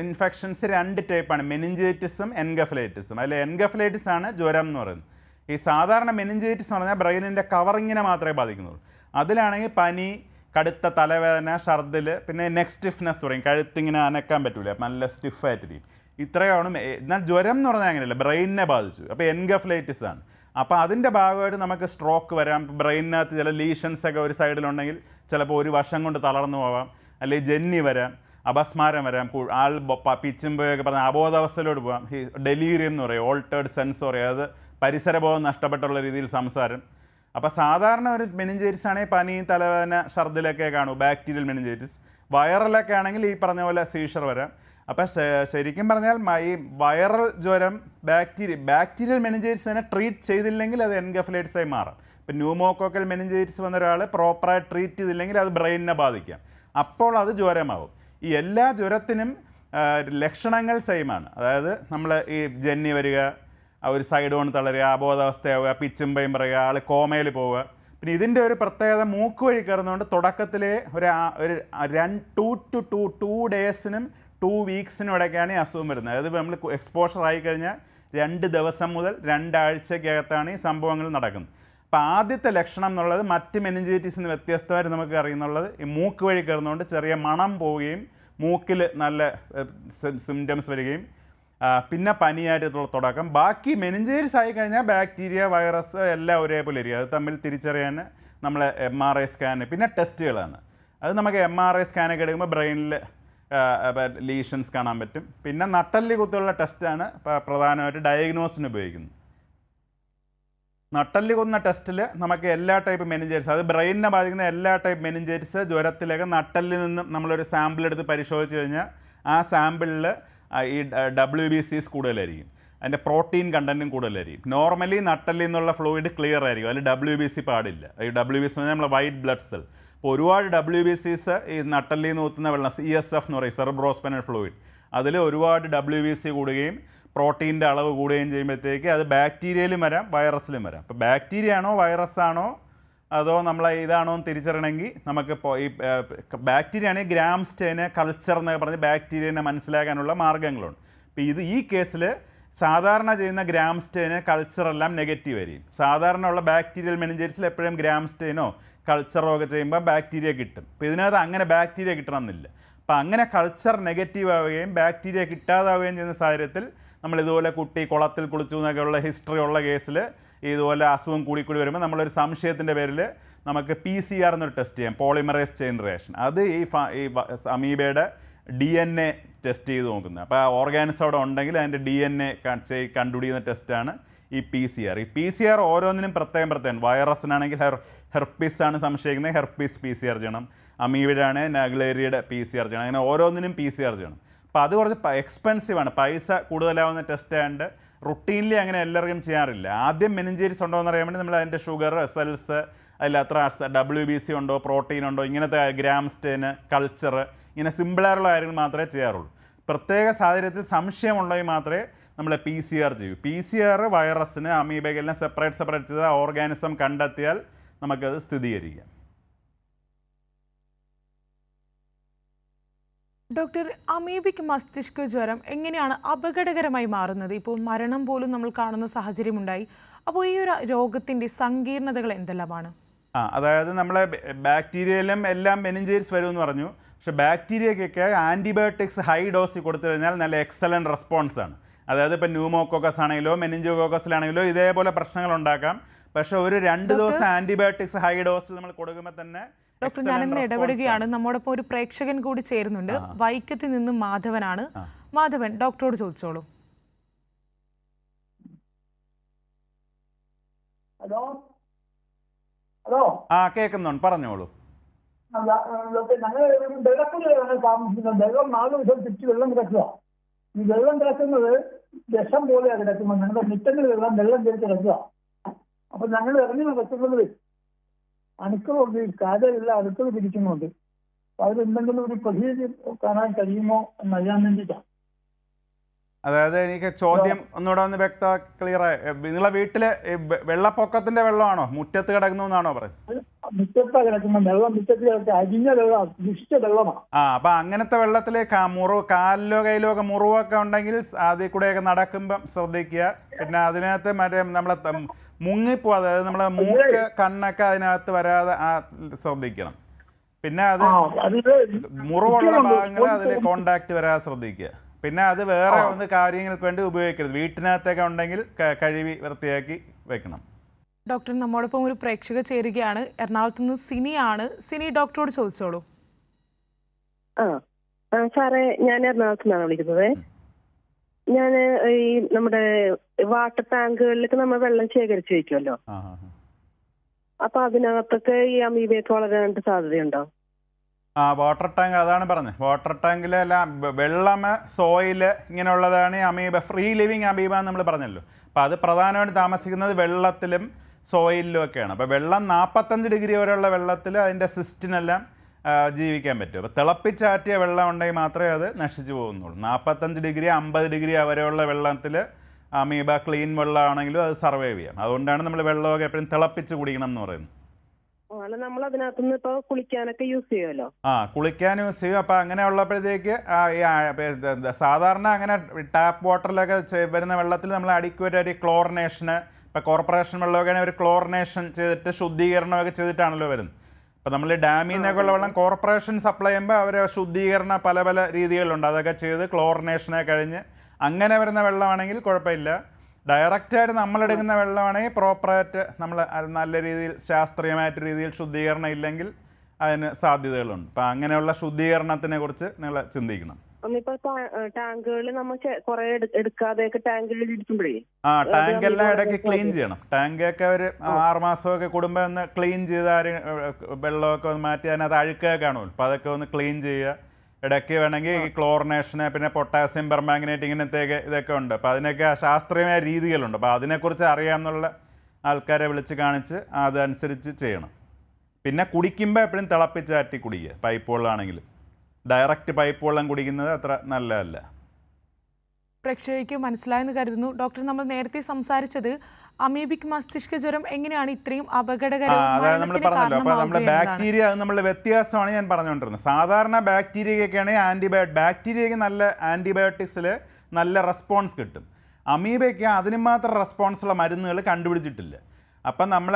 ഇൻഫെക്ഷൻസ് 2 ടൈപ്പാണ്, മെനിഞ്ചൈറ്റിസും എൻകഫലൈറ്റിസും. അതിൽ എൻകഫലൈറ്റിസ് ആണ് ജ്വരം എന്ന് പറയുന്നത്. ഈ സാധാരണ മെനിഞ്ചൈറ്റിസ് എന്ന് പറഞ്ഞാൽ ബ്രെയിനിൻ്റെ കവറിങ്ങിനെ മാത്രമേ ബാധിക്കുന്നുള്ളൂ. അതിലാണെങ്കിൽ പനി, കടുത്ത തലവേദന, ഛർദിൽ, പിന്നെ നെക്ക് സ്റ്റിഫ്നെസ് തുടങ്ങി, കഴുത്തിങ്ങനെ അനക്കാൻ പറ്റൂല, നല്ല സ്റ്റിഫായിട്ടിരിക്കും. ഇത്രയാണ്. എന്നാൽ ജ്വരം എന്ന് പറഞ്ഞാൽ അങ്ങനെയല്ല, ബ്രെയിനിനെ ബാധിച്ചു, അപ്പോൾ എൻകഫലൈറ്റിസ് ആണ്. അപ്പോൾ അതിൻ്റെ ഭാഗമായിട്ട് നമുക്ക് സ്ട്രോക്ക് വരാം. ബ്രെയിനിനകത്ത് ചില ലീഷൻസ് ഒക്കെ ഒരു സൈഡിലുണ്ടെങ്കിൽ ചിലപ്പോൾ ഒരു വശം കൊണ്ട് തളർന്നു പോകാം, അല്ലെങ്കിൽ ജന്നി വരാം, അപസ്മാരം വരാം, ആൾ പിച്ചുമ്പോഴൊക്കെ പറഞ്ഞാൽ അബോധാവസ്ഥയിലോട്ട് പോകാം. ഈ ഡെലീരിയം എന്ന് പറയും, ഓൾട്ടേർഡ് സെൻസ് പറയും, അത് പരിസരബോധം നഷ്ടപ്പെട്ടുള്ള രീതിയിൽ സംസാരം. അപ്പോൾ സാധാരണ ഒരു മെനിഞ്ചൈറ്റിസ് ആണെങ്കിൽ പനി, തലവേദന, ഛർദിലൊക്കെ കാണൂ, ബാക്ടീരിയൽ മെനിഞ്ചൈറ്റിസ്. വൈറലൊക്കെ ആണെങ്കിൽ ഈ പറഞ്ഞ പോലെ സീഷർ വരാം. അപ്പം ശരിക്കും പറഞ്ഞാൽ ഈ വൈറൽ ജ്വരം ബാക്ടീരിയൽ മെനിഞ്ചൈറ്റിസിനെ ട്രീറ്റ് ചെയ്തില്ലെങ്കിൽ അത് എൻകഫലൈറ്റിസായി മാറാം. ഇപ്പം ന്യൂമോകോക്കൽ മെനിഞ്ചൈറ്റിസ് വന്ന ഒരാൾ പ്രോപ്പറായി ട്രീറ്റ് ചെയ്തില്ലെങ്കിൽ അത് ബ്രെയിനിനെ ബാധിക്കാം, അപ്പോൾ അത് ജ്വരമാവും. ഈ എല്ലാ ജ്വരത്തിനും ലക്ഷണങ്ങൾ സെയിമാണ്. അതായത് നമ്മൾ ഈ ജന്നി വരിക, ഒരു സൈഡ് കൊണ്ട് തളരുക, അബോധാവസ്ഥയാവുക, പിച്ചുമ്പയും പറയുക, ആൾ കോമയിൽ പോവുക. പിന്നെ ഇതിൻ്റെ ഒരു പ്രത്യേകത, മൂക്ക് വഴി കയറുന്നതുകൊണ്ട് തുടക്കത്തിലെ ഒരു 2 ഡേയ്സിനും 2 വീക്സിനും ഇടയ്ക്കാണ് ഈ അസുഖം വരുന്നത്. അതായത് നമ്മൾ എക്സ്പോഷർ ആയിക്കഴിഞ്ഞാൽ 2 ദിവസം മുതൽ 2 ആഴ്ചക്കകത്താണ് ഈ സംഭവങ്ങൾ നടക്കുന്നത്. അപ്പോൾ ആദ്യത്തെ ലക്ഷണം എന്നുള്ളത് മറ്റ് മെനിഞ്ചൈറ്റിസിന് വ്യത്യസ്തമായിട്ട് നമുക്ക് അറിയുന്നുള്ളത്, ഈ മൂക്ക് വഴി കയറുന്നതുകൊണ്ട് ചെറിയ മണം പോവുകയും മൂക്കിൽ നല്ല സിംറ്റംസ് വരികയും പിന്നെ പനിയായിട്ട് തുടക്കം. ബാക്കി മെനിഞ്ചൈറ്റിസ് ആയി കഴിഞ്ഞാൽ ബാക്ടീരിയ, വൈറസ് എല്ലാം ഒരേപോലെ ഇരിക്കും. അത് തമ്മിൽ തിരിച്ചറിയാൻ നമ്മൾ MRI സ്കാൻ, പിന്നെ ടെസ്റ്റുകളാണ്. അത് നമുക്ക് MRI സ്കാനൊക്കെ എടുക്കുമ്പോൾ ബ്രെയിനിൽ ലീഷൻസ് കാണാൻ പറ്റും. പിന്നെ നട്ടല്ലി കുത്തുള്ള ടെസ്റ്റാണ് പ്രധാനമായിട്ട് ഡയഗ്നോസിന് ഉപയോഗിക്കുന്നത്. നട്ടല്ലി കുത്തുന്ന ടെസ്റ്റിൽ നമുക്ക് എല്ലാ ടൈപ്പ് മെനിഞ്ചൈറ്റിസ്, അത് ബ്രെയിനിനെ ബാധിക്കുന്ന എല്ലാ ടൈപ്പ് മെനിഞ്ചൈറ്റിസ് ജ്വരത്തിലേക്ക് നട്ടല്ലിൽ നിന്നും നമ്മളൊരു സാമ്പിൾ എടുത്ത് പരിശോധിച്ച് കഴിഞ്ഞാൽ ആ സാമ്പിളിൽ ഈ WBCs കൂടുതലായിരിക്കും, അതിൻ്റെ പ്രോട്ടീൻ കണ്ടൻറ്റും കൂടുതലായിരിക്കും. നോർമലി നട്ടല്ലിൽ നിന്നുള്ള ഫ്ലൂയിഡ് ക്ലിയർ ആയിരിക്കും, അതിൽ WBC പാടില്ല. ഈ WBC എന്ന് പറഞ്ഞാൽ നമ്മൾ വൈറ്റ് ബ്ലഡ് സെൽ. അപ്പോൾ ഒരുപാട് WBCs ഈ നട്ടല്ലിൽ നിന്ന് ഊത്തുന്ന വെള്ളം, CSF എന്ന് പറയും, സെറിബ്രോസ്പൈനൽ ഫ്ലൂയിഡ്, അതിൽ ഒരുപാട് WBC കൂടുകയും പ്രോട്ടീൻ്റെ അളവ് കൂടുകയും ചെയ്യുമ്പോഴത്തേക്ക് അത് ബാക്ടീരിയയിലും വരാം, വൈറസിലും വരാം. അപ്പോൾ ബാക്ടീരിയ ആണോ വൈറസ് ആണോ അതോ നമ്മളെ ഇതാണോ എന്ന് തിരിച്ചറിയണമെങ്കിൽ നമുക്ക് ഈ ബാക്ടീരിയ ആണെങ്കിൽ ഗ്രാം സ്റ്റെയിന്, കൾച്ചർ എന്നൊക്കെ പറഞ്ഞ് ബാക്ടീരിയനെ മനസ്സിലാക്കാനുള്ള മാർഗ്ഗങ്ങളുണ്ട്. ഇപ്പോൾ ഈ കേസിൽ സാധാരണ ചെയ്യുന്ന ഗ്രാം സ്റ്റെയിന്, കൾച്ചറെല്ലാം നെഗറ്റീവ് ആയിരിക്കും. സാധാരണ ഉള്ള ബാക്ടീരിയൽ മെനിഞ്ചൈറ്റിസിൽ എപ്പോഴും ഗ്രാം സ്റ്റെയിനോ കൾച്ചറോ ഒക്കെ ചെയ്യുമ്പോൾ ബാക്ടീരിയ കിട്ടും. അപ്പോൾ ഇതിനകത്ത് അങ്ങനെ ബാക്ടീരിയ കിട്ടണമെന്നില്ല. അപ്പോൾ അങ്ങനെ കൾച്ചർ നെഗറ്റീവ് ആവുകയും ബാക്ടീരിയ കിട്ടാതാവുകയും ചെയ്യുന്ന സാഹചര്യത്തിൽ നമ്മൾ ഇതുപോലെ കുട്ടി കുളത്തിൽ കുളിച്ചു എന്നൊക്കെയുള്ള ഹിസ്റ്ററി ഉള്ള കേസിൽ ഇതുപോലെ അസുഖം കൂടി വരുമ്പോൾ നമ്മളൊരു സംശയത്തിൻ്റെ പേരിൽ നമുക്ക് PCR എന്നൊരു ടെസ്റ്റ് ചെയ്യാം, പോളിമറൈസ് ചെയിൻ റിയാക്ഷൻ. അത് ഈ അമീബയുടെ DNA ടെസ്റ്റ് ചെയ്ത് നോക്കുന്നത്. അപ്പോൾ ആ ഓർഗാനിസം അവിടെ ഉണ്ടെങ്കിൽ അതിൻ്റെ DNA കണ്ടുപിടിക്കുന്ന ടെസ്റ്റാണ് ഈ PCR. ഈ PCR ഓരോന്നിനും പ്രത്യേകം. വൈറസിനാണെങ്കിൽ ഹെർപ്പിസ് ആണ് സംശയിക്കുന്നത്, ഹെർപ്പിസ് PCR ചെയ്യണം. അമീബയുടെ നഗ്ലേറിയയുടെ PCR ചെയ്യണം. അങ്ങനെ ഓരോന്നിനും PCR ചെയ്യണം. അപ്പോൾ അത് കുറച്ച് എക്സ്പെൻസീവാണ്, പൈസ കൂടുതലാവുന്ന ടെസ്റ്റ് ആയതുകൊണ്ട് റുട്ടീൻലി അങ്ങനെ എല്ലാവർക്കും ചെയ്യാറില്ല. ആദ്യം മെനിഞ്ചൈറ്റിസ് ഉണ്ടോ എന്ന് അറിയാൻ വേണ്ടി നമ്മൾ അതിൻ്റെ ഷുഗർ, സെൽസ്, അതിൽ അത്ര WBC ഉണ്ടോ, പ്രോട്ടീൻ ഉണ്ടോ, ഇങ്ങനത്തെ ഗ്രാം സ്റ്റെയിന്, കൾച്ചർ, ഇങ്ങനെ സിമ്പിളായിട്ടുള്ള കാര്യങ്ങൾ മാത്രമേ ചെയ്യാറുള്ളൂ. പ്രത്യേക സാഹചര്യത്തിൽ സംശയമുണ്ടെങ്കിൽ മാത്രമേ നമ്മൾ PCR ചെയ്യൂ. PCR വൈറസിന്, അമീബയെല്ലാം സെപ്പറേറ്റ് ചെയ്ത ഓർഗാനിസം കണ്ടെത്തിയാൽ നമുക്കത് സ്ഥിരീകരിക്കാം. ഡോക്ടർ, അമീബിക് മസ്തിഷ്ക ജ്വരം എങ്ങനെയാണ് അപകടകരമായി മാറുന്നത്? ഇപ്പോൾ മരണം പോലും നമ്മൾ കാണുന്ന സാഹചര്യമുണ്ടായി. അപ്പോൾ ഈ ഒരു രോഗത്തിൻ്റെ സങ്കീർണതകൾ എന്തെല്ലാമാണ്? അതായത് നമ്മളെ ബാക്ടീരിയയിലും എല്ലാം മെനിഞ്ചൈറ്റിസ് വരുമെന്ന് പറഞ്ഞു. പക്ഷേ ബാക്ടീരിയക്കൊക്കെ ആൻറ്റിബയോട്ടിക്സ് ഹൈ ഡോസിൽ കൊടുത്തു കഴിഞ്ഞാൽ നല്ല എക്സലൻറ്റ് റെസ്പോൺസാണ്. അതായത് ഇപ്പോൾ ന്യൂമോകോക്കസ് ആണെങ്കിലോ മെനിഞ്ചോകോക്കസിലാണെങ്കിലോ ഇതേപോലെ പ്രശ്നങ്ങൾ ഉണ്ടാക്കാം. പക്ഷേ ഒരു 2 ദിവസം ആൻറ്റിബയോട്ടിക്സ് ഹൈ ഡോസിൽ നമ്മൾ കൊടുക്കുമ്പോൾ തന്നെ. ഡോക്ടർ, ഞാനിന്ന് ഇടപെടുകയാണ്. നമ്മോടൊപ്പം ഒരു പ്രേക്ഷകൻ കൂടി ചേരുന്നുണ്ട്. വൈക്കത്തിൽ നിന്ന് മാധവനാണ്. മാധവൻ, ഡോക്ടറോട് ചോദിച്ചോളൂ. ഹലോ ഹലോ കേൾക്കുന്നുണ്ട്, പറഞ്ഞോളൂ. ഞങ്ങൾ വെള്ളപ്പുരയാണ് താമസിക്കുന്നത്. വെള്ളം 4 ദിവസം തിരിച്ച് വെള്ളം കിടക്കുക. ഈ വെള്ളം കിടക്കുന്നത് വിഷം പോലെയാണ് കിടക്കുമ്പോൾ ഞങ്ങളുടെ മുറ്റങ്ങളിലെല്ലാം വെള്ളം കയറി കിടക്കുക. അപ്പൊ ഞങ്ങൾ ഇറങ്ങി നടക്കുന്നത് അണുക്കളുണ്ട്, ഈ കാതലെല്ലാം അണുക്കൾ പിടിക്കുന്നുണ്ട്. അപ്പൊ അതിലെന്തെങ്കിലും ഒരു പ്രതിവിധി കാണാൻ കഴിയുമോ എന്നറിയാൻ വേണ്ടിയിട്ടാണ്. അതായത് എനിക്ക് ചോദ്യം ഒന്നുകൂടെ ഒന്ന് വ്യക്തമാക്കി ക്ലിയറായി. നിങ്ങളെ വീട്ടിലെ വെള്ളപ്പൊക്കത്തിന്റെ വെള്ളമാണോ മുറ്റത്ത് കിടക്കുന്നു എന്നാണോ പറയുന്നത്? മുറ്റത്താ കിടക്കുന്ന വെള്ളം, മുറ്റത്ത് കിടക്കുക അരിഞ്ഞ വെള്ളം, ദുഷ്ട വെള്ളമാണ്. അപ്പൊ അങ്ങനത്തെ വെള്ളത്തിൽ കാലിലോ കയ്യിലോ ഒക്കെ മുറിവൊക്കെ ഉണ്ടെങ്കിൽ അതിൽ കൂടെയൊക്കെ നടക്കുമ്പം ശ്രദ്ധിക്കുക. പിന്നെ അതിനകത്ത് മറ്റേ നമ്മളെ മുങ്ങിപ്പോ, അതായത് നമ്മളെ മൂക്ക് കണ്ണൊക്കെ അതിനകത്ത് വരാതെ ശ്രദ്ധിക്കണം. പിന്നെ അത് മുറിവുള്ള ഭാഗങ്ങൾ അതിൽ കോണ്ടാക്ട് വരാതെ ശ്രദ്ധിക്കുക. പിന്നെ അത് വേറെ ഒന്ന് കാര്യങ്ങൾക്ക് വേണ്ടി ഉപയോഗിക്കരുത്. വീട്ടിനകത്തൊക്കെ ഉണ്ടെങ്കിൽ കഴുകി വൃത്തിയാക്കി വെക്കണം. ഡോക്ടർ, നമ്മോടൊപ്പം ഒരു പ്രേക്ഷക ചേരുകയാണ്. എറണാകുളത്ത് നിന്ന് സിനിയാണ്. സിനി, ഡോക്ടറോട് ചോദിച്ചോളൂ. സാറേ, ഞാൻ എറണാകുളത്ത് നിന്നാണ് വിളിക്കുന്നത്. ഞാൻ ഈ നമ്മുടെ വാട്ടർ ടാങ്കുകളിലേക്ക് നമ്മൾ വെള്ളം ശേഖരിച്ച് വെക്കുമല്ലോ, അപ്പൊ അതിനകത്തൊക്കെ ഈ അമീബയൊക്കെ വളരാനായിട്ട് സാധ്യതയുണ്ടോ? വാട്ടർ ടാങ്ക്, അതാണ് പറഞ്ഞത്. വാട്ടർ ടാങ്കിലെല്ലാം വെള്ളം, സോയില് ഇങ്ങനെയുള്ളതാണ് ഈ അമീബ, ഫ്രീ ലിവിങ് അമീബ എന്ന് നമ്മൾ പറഞ്ഞല്ലോ. അപ്പോൾ അത് പ്രധാനമായിട്ട് താമസിക്കുന്നത് വെള്ളത്തിലും സോയിലിലും ഒക്കെയാണ്. അപ്പോൾ വെള്ളം 45 ഡിഗ്രി വരെയുള്ള വെള്ളത്തിൽ അതിൻ്റെ സിസ്റ്റിനെല്ലാം ജീവിക്കാൻ പറ്റും. അപ്പോൾ തിളപ്പിച്ചാറ്റിയ വെള്ളം ഉണ്ടെങ്കിൽ മാത്രമേ അത് നശിച്ചു പോകുന്നുള്ളൂ. 45 ഡിഗ്രി 50 ഡിഗ്രി വരെയുള്ള വെള്ളത്തിൽ അമീബ ക്ലീൻ വെള്ളമാണെങ്കിലും അത് സർവൈവ് ചെയ്യാം. അതുകൊണ്ടാണ് നമ്മൾ വെള്ളമൊക്കെ എപ്പോഴും തിളപ്പിച്ച് കുടിക്കണം എന്ന് പറയുന്നത്. നമ്മൾ അതിനകത്തുനിന്ന് ഇപ്പോൾ കുളിക്കാനൊക്കെ യൂസ് ചെയ്യുമല്ലോ. കുളിക്കാൻ യൂസ് ചെയ്യും. അപ്പോൾ അങ്ങനെ ഉള്ളപ്പോഴത്തേക്ക് സാധാരണ അങ്ങനെ ടാപ്പ് വാട്ടറിലൊക്കെ വരുന്ന വെള്ളത്തിൽ നമ്മൾ അഡിക്വേറ്റ് ക്ലോറിനേഷന്, ഇപ്പോൾ കോർപ്പറേഷൻ വെള്ളമൊക്കെ ഒരു ക്ലോറിനേഷൻ ചെയ്തിട്ട് ശുദ്ധീകരണമൊക്കെ ചെയ്തിട്ടാണല്ലോ വരുന്നത്. അപ്പോൾ നമ്മൾ ഡാമിൽ നിന്നൊക്കെ ഉള്ള വെള്ളം കോർപ്പറേഷൻ സപ്ലൈ ചെയ്യുമ്പോൾ അവർ ശുദ്ധീകരണ പല പല രീതികളുണ്ട്. അതൊക്കെ ചെയ്ത് ക്ലോറിനേഷനെ കഴിഞ്ഞ് അങ്ങനെ വരുന്ന വെള്ളമാണെങ്കിൽ കുഴപ്പമില്ല. ഡയറക്റ്റായിട്ട് നമ്മളെടുക്കുന്ന വെള്ളമാണെങ്കിൽ പ്രോപ്പറായിട്ട് നമ്മൾ നല്ല രീതിയിൽ ശാസ്ത്രീയമായിട്ട് രീതിയിൽ ശുദ്ധീകരണം ഇല്ലെങ്കിൽ അതിന് സാധ്യതകളുണ്ട്. അപ്പം അങ്ങനെയുള്ള ശുദ്ധീകരണത്തിനെ കുറിച്ച് നിങ്ങൾ ചിന്തിക്കണം. ടാങ്കുകൾ നമ്മൾ കുറെ എടുക്കാതെയൊക്കെ ടാങ്കുകളിൽ ഇരിക്കുമ്പോഴേ ടാങ്കെല്ലാം ഇടയ്ക്ക് ക്ലീൻ ചെയ്യണം. ടാങ്കൊക്കെ ഒരു 6 മാസമൊക്കെ കൂടുമ്പോൾ ഒന്ന് ക്ലീൻ ചെയ്ത് വെള്ളമൊക്കെ ഒന്ന് മാറ്റി അതിനകത്ത് അഴുക്കൊക്കെ കാണുമല്ലോ. അപ്പോൾ അതൊക്കെ ഒന്ന് ക്ലീൻ ചെയ്യുക. ഇടയ്ക്ക് വേണമെങ്കിൽ ഈ ക്ലോറിനേഷന്, പിന്നെ പൊട്ടാസ്യം പെർമാംഗനേറ്റ്, ഇങ്ങനത്തെയൊക്കെ ഇതൊക്കെ ഉണ്ട്. അപ്പോൾ അതിനൊക്കെ ശാസ്ത്രീയമായ രീതികളുണ്ട്. അപ്പോൾ അതിനെക്കുറിച്ച് അറിയാമെന്നുള്ള ആൾക്കാരെ വിളിച്ച് കാണിച്ച് അതനുസരിച്ച് ചെയ്യണം. പിന്നെ കുടിക്കുമ്പോൾ എപ്പോഴും തിളപ്പിച്ചാറ്റി കുടിക്കുക. പൈപ്പ് വെള്ളമാണെങ്കിലും ഡയറക്റ്റ് പൈപ്പ് വെള്ളം കുടിക്കുന്നത് അത്ര നല്ലതല്ല. പ്രേക്ഷകർക്ക് മനസ്സിലായെന്ന് കരുതുന്നു. ഡോക്ടർ, നമ്മൾ നേരത്തെ സംസാരിച്ചത് അമീബിക് മസ്തിഷ്ക ജ്വരം എങ്ങനെയാണ് ഇത്രയും അപകടകരവും നമ്മൾ പറഞ്ഞല്ലോ. അപ്പോൾ നമ്മൾ ബാക്ടീരിയ, അത് നമ്മൾ വ്യത്യാസമാണ് ഞാൻ പറഞ്ഞുകൊണ്ടിരുന്നത്. സാധാരണ ബാക്ടീരിയയ്ക്കൊക്കെയാണെങ്കിൽ ബാക്ടീരിയയ്ക്ക് നല്ല ആൻറ്റിബയോട്ടിക്സിൽ നല്ല റെസ്പോൺസ് കിട്ടും. അമീബയ്ക്ക് അതിന് മാത്രം റെസ്പോൺസുള്ള മരുന്നുകൾ കണ്ടുപിടിച്ചിട്ടില്ല. അപ്പം നമ്മൾ